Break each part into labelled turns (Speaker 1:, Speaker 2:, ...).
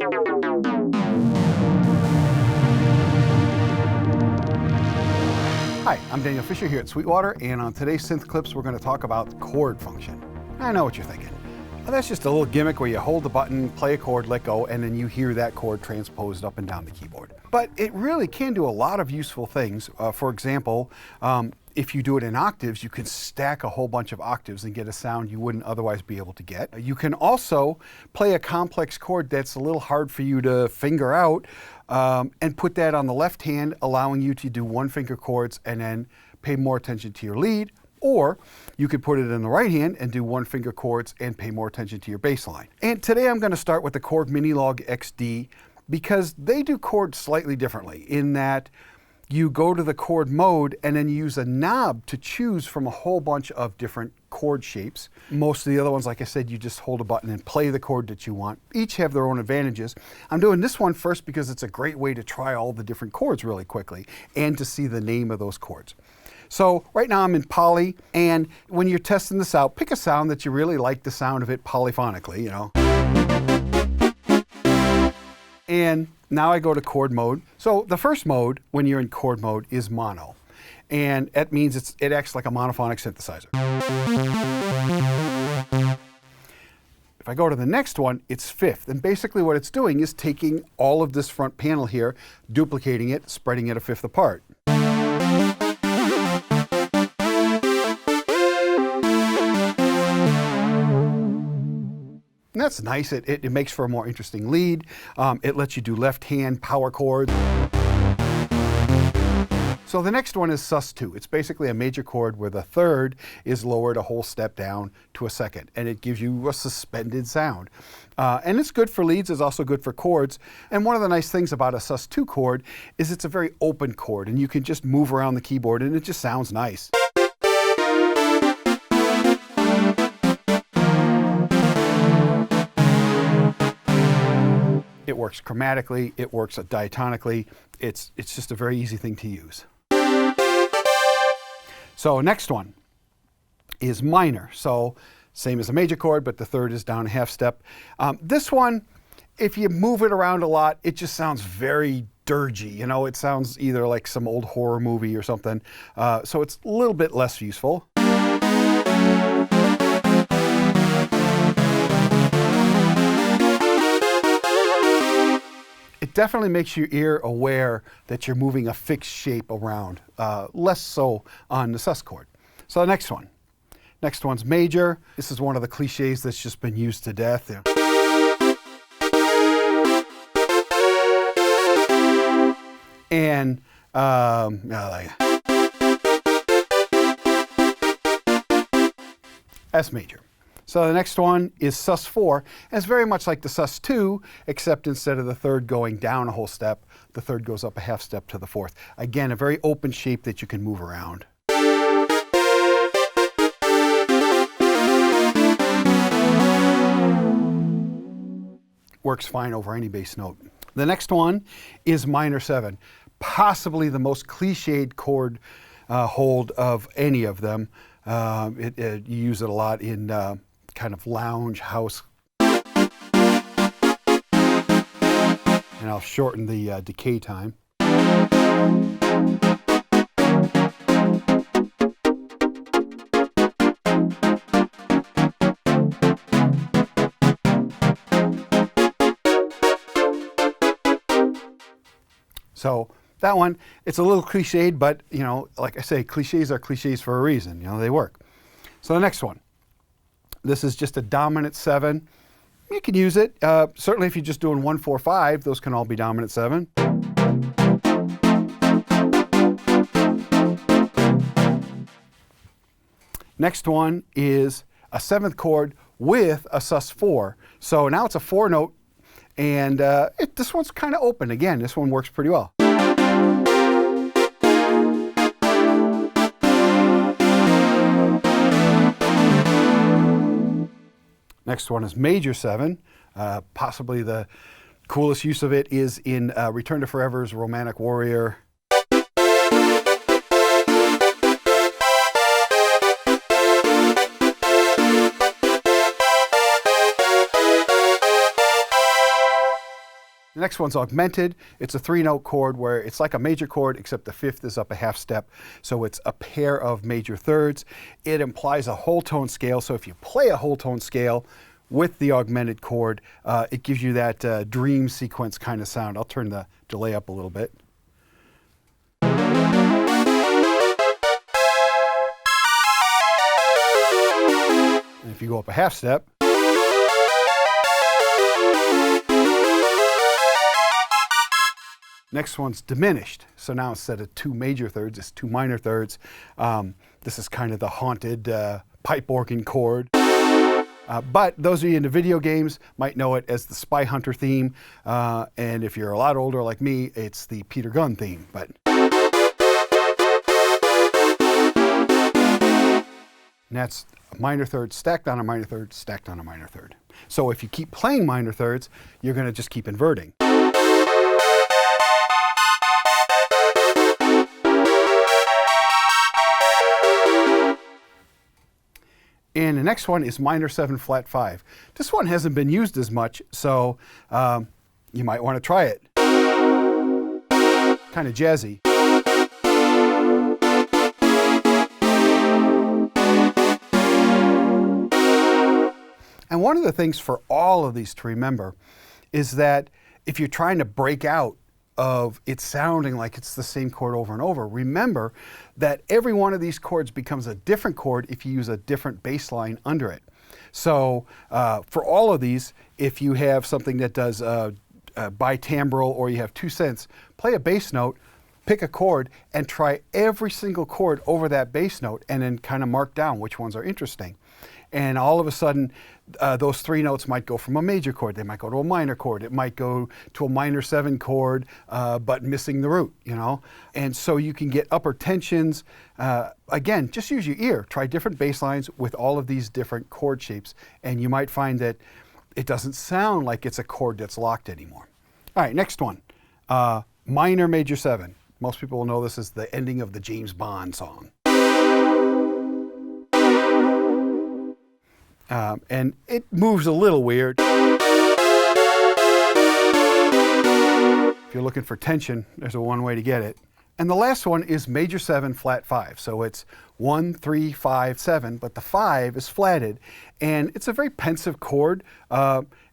Speaker 1: Hi, I'm Daniel Fisher here at Sweetwater, and on today's Synth Clips we're going to talk about the chord function. I know what you're thinking. Well, that's just a little gimmick where you hold the button, play a chord, let go, and then you hear that chord transposed up and down the keyboard. But it really can do a lot of useful things. For example, if you do it in octaves, you can stack a whole bunch of octaves and get a sound you wouldn't otherwise be able to get. You can also play a complex chord that's a little hard for you to finger out and put that on the left hand, allowing you to do one finger chords and then pay more attention to your lead. Or you could put it in the right hand and do one finger chords and pay more attention to your bass line. And today I'm going to start with the Korg Minilogue XD because they do chords slightly differently in that you go to the chord mode and then you use a knob to choose from a whole bunch of different chord shapes. Most of the other ones, like I said, you just hold a button and play the chord that you want. Each have their own advantages. I'm doing this one first because it's a great way to try all the different chords really quickly and to see the name of those chords. So right now I'm in poly, and when you're testing this out, pick a sound that you really like the sound of it polyphonically, you know. And now I go to chord mode. So the first mode, when you're in chord mode, is mono. And that means it acts like a monophonic synthesizer. If I go to the next one, it's fifth. And basically what it's doing is taking all of this front panel here, duplicating it, spreading it a fifth apart. And that's nice. It makes for a more interesting lead. It lets you do left hand power chords. So the next one is sus2. It's basically a major chord where the third is lowered a whole step down to a second, and it gives you a suspended sound. And it's good for leads, it's also good for chords. And one of the nice things about a sus2 chord is it's a very open chord, and you can just move around the keyboard and it just sounds nice. It works chromatically, it works diatonically. It's just a very easy thing to use. So next one is minor. So same as a major chord, but the third is down a half step. This one, if you move it around a lot, it just sounds very dirgy. You know, it sounds either like some old horror movie or something. So it's a little bit less useful. It definitely makes your ear aware that you're moving a fixed shape around, less so on the sus chord. So the next one. Next one's major. This is one of the cliches that's just been used to death. Yeah. And S major. So the next one is sus4, and it's very much like the sus2, except instead of the third going down a whole step, the third goes up a half step to the fourth. Again, a very open shape that you can move around. Works fine over any bass note. The next one is minor 7, possibly the most cliched chord hold of any of them. You use it a lot in kind of lounge house. And I'll shorten the decay time. So that one, it's a little cliched, but you know, like I say, cliches are cliches for a reason. You know, they work. So the next one. This is just a dominant 7. You can use it. Certainly if you're just doing 1, 4, 5, those can all be dominant 7. Next one is a 7th chord with a sus4. So now it's a 4 note, and this one's kind of open. Again, this one works pretty well. Next one is major 7. Possibly the coolest use of it is in Return to Forever's Romantic Warrior. The next one's Augmented. It's a 3-note chord where it's like a major chord, except the 5th is up a half step. So it's a pair of major thirds. It implies a whole tone scale. So if you play a whole tone scale with the Augmented chord, it gives you that dream sequence kind of sound. I'll turn the delay up a little bit. And if you go up a half step, next one's Diminished. So now instead of 2 major thirds, it's 2 minor thirds. This is kind of the haunted pipe organ chord. But those of you into video games might know it as the Spy Hunter theme. And if you're a lot older like me, it's the Peter Gunn theme. But and that's a minor third stacked on a minor third stacked on a minor third. So if you keep playing minor thirds, you're going to just keep inverting. And the next one is minor 7 flat 5. This one hasn't been used as much, so you might want to try it. Kind of jazzy. And one of the things for all of these to remember is that if you're trying to break out of it sounding like it's the same chord over and over, remember that every one of these chords becomes a different chord if you use a different bass line under it. So for all of these, if you have something that does bitimbral or you have 2 synths, play a bass note, pick a chord, and try every single chord over that bass note and then kind of mark down which ones are interesting. And all of a sudden, those 3 notes might go from a major chord. They might go to a minor chord. It might go to a minor 7 chord, but missing the root, you know? And so you can get upper tensions. Again, just use your ear. Try different bass lines with all of these different chord shapes, and you might find that it doesn't sound like it's a chord that's locked anymore. All right, next one. Minor major 7. Most people will know this as the ending of the James Bond song. And it moves a little weird. If you're looking for tension, there's one way to get it. And the last one is major 7 flat 5. So it's 1, 3, 5, 7, but the 5 is flatted. And it's a very pensive chord.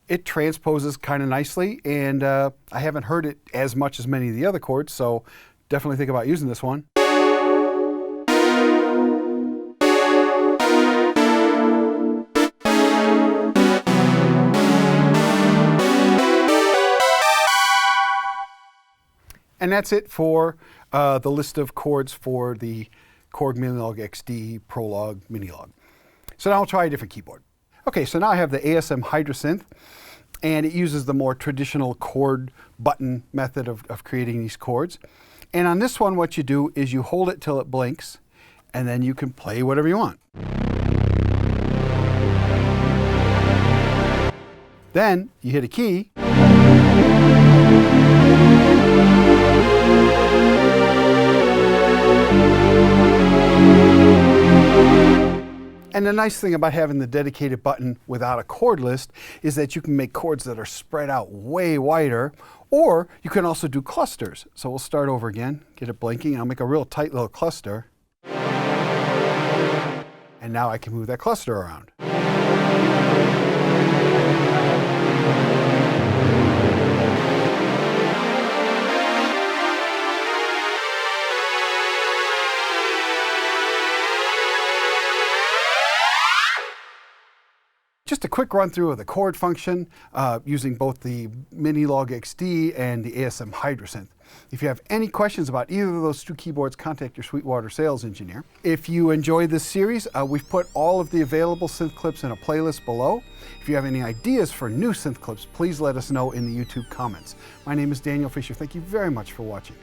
Speaker 1: It transposes kind of nicely, and I haven't heard it as much as many of the other chords, so definitely think about using this one. And that's it for the list of chords for the Korg Minilogue XD Prologue Minilogue. So now I'll try a different keyboard. Okay, so now I have the ASM Hydrasynth, and it uses the more traditional chord button method of creating these chords. And on this one, what you do is you hold it till it blinks, and then you can play whatever you want. Then you hit a key, and the nice thing about having the dedicated button without a chord list is that you can make chords that are spread out way wider, or you can also do clusters. So we'll start over again, get it blinking, and I'll make a real tight little cluster. And now I can move that cluster around. Just a quick run through of the chord function using both the Minilogue XD and the ASM Hydrasynth. If you have any questions about either of those 2 keyboards, contact your Sweetwater sales engineer. If you enjoyed this series, we've put all of the available synth clips in a playlist below. If you have any ideas for new synth clips, please let us know in the YouTube comments. My name is Daniel Fisher. Thank you very much for watching.